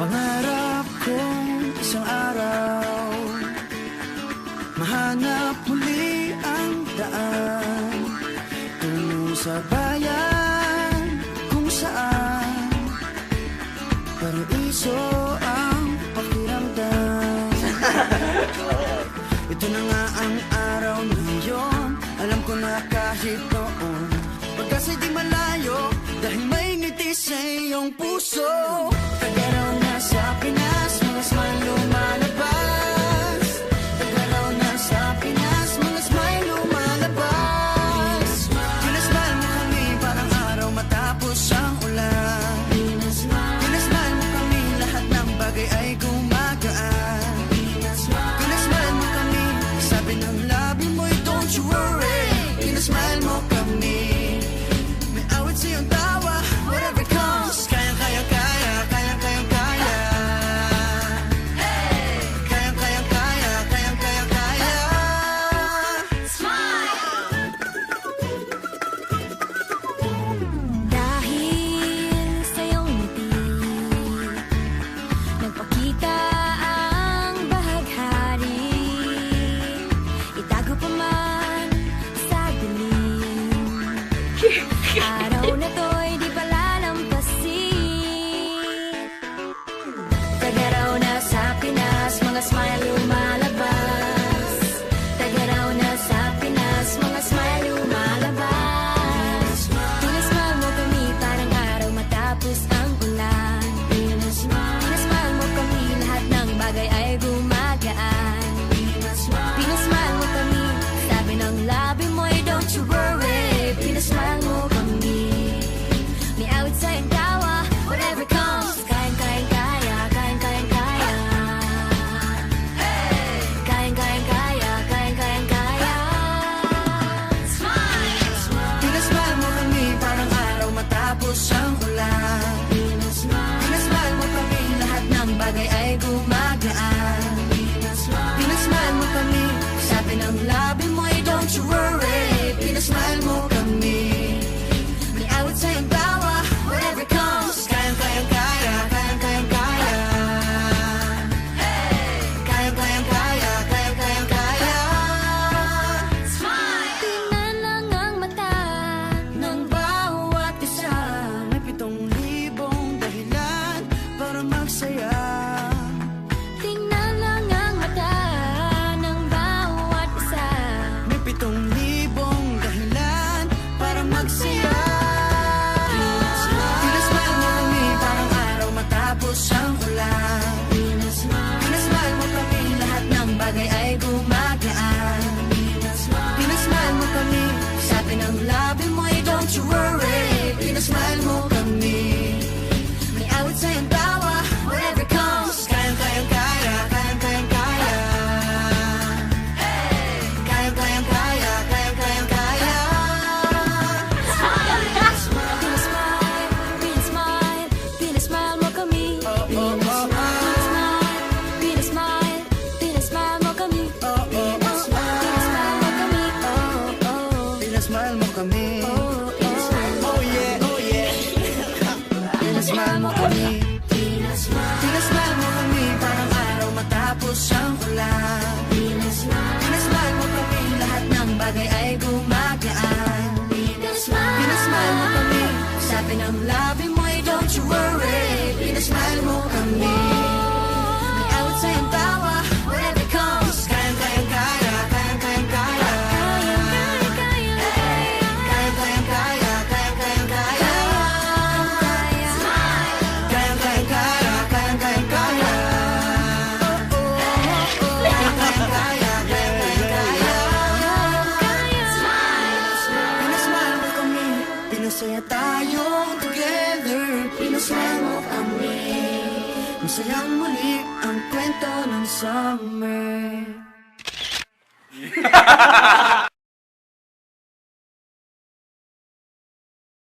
Pangarap kong isang araw mahanap muli ang daan tungo sa bayan kung saan paraiso ang pakiramdam. Ito na nga ang araw na yun. Alam ko na kahit noon pagkasa'y di malayo, dahil may ngiti sa iyong puso. Tagaraw na sa Pinas, mga smile lumalabas. Tagaraw na sa Pinas, mga smile lumalabas. Pinasmile mo kami parang araw matapos ang ulan. Pinasmile mo kami, lahat ng bagay ay gumagaan. Pinasmile mo kami, sabi ng labi mo'y don't you worry. Pinasmile mo kami, may awit sa'yong tawa, whatever comes. Kayang kaya kaya, kayang kayang kaya. Kayang kayang kaya, kayang kayang kaya. Dahil sa iyong ngiti, nagpakita ang bahaghari. Itago pa man sa dilim, araw na to'y di palalampasin. Tagaraw na sa Pinas, mga smile lumalabas. Tagaraw na sa Pinas, mga smile lumalabas. Pinasmile mo kami parang araw matapos ang ulan. Pinasmile mo kami, lahat ng bagay ay gumagaan. Pinasmile mo kami, sabi ng labi mo'y don't you worry. Pinasmile mo kami, may awit sa iyong tawa, whatever comes. Kayang kayang kaya, kayang kayang kaya. Kayang kayang kaya, kayang kayang kaya. Pinasmile mo kami parang araw matapos ang ulan. Pinasmile mo kami, lahat ng bagay ay gumagaan. Pinasmile mo kami, sabi ng labi mo'y don't you worry. Pinasmile mo kami, may awit sa iyong tawa, whatever comes. Kayang kayang kaya, kayang kayang kaya. Kayang kayang kaya, kayang kayang kaya. Tingnan lang ang mata ng Bawat isa may 7,000 dahilan para magsaya. tingnan lang ang mata ng bawat isa. May 7,000 dahilan para magsaya. Pinasmile mo kami parang araw matapos ang ulan. Pinasmile mo kami, lahat ng bagay ay gumagaan. Pinasmile mo kami, sabi ng labi mo'y don't you worry. Pinasmile mo kami, may awit sa iyong tawa, whatever comes. Kayang kayang kaya, kayang kayang kaya. Kayang kayang kaya, kayang kayang kaya. Pinasmile, pinasmile, pinasmile mo kami. Pinasmile, pinasmile mo kami. Pinasmile mo kami, oh, oh. Pinasmile mo kami. Oh yeah, oh yeah. Pinasmile mo kami. Pinasmile mo kami parang araw matapos ang ulan. Pinasmile mo kami, lahat ng bagay ay gumagaan. Pinasmile mo kami, sabi ng labi mo'y don't you worry. Pinasmile mo kami, may awit sa iyong tawa, whatever comes. Kayang kayang kaya, kayang kayang kaya. Kayang kayang kaya, kayang kayang kaya. Kayang kayang kaya, kayang kayang kaya. Kayang kayang kaya, kayang kayang kaya. Pinasmile mo kami, pinasaya tayo together. Pinasmile mo kami, masayang muli ang kwento ng summer.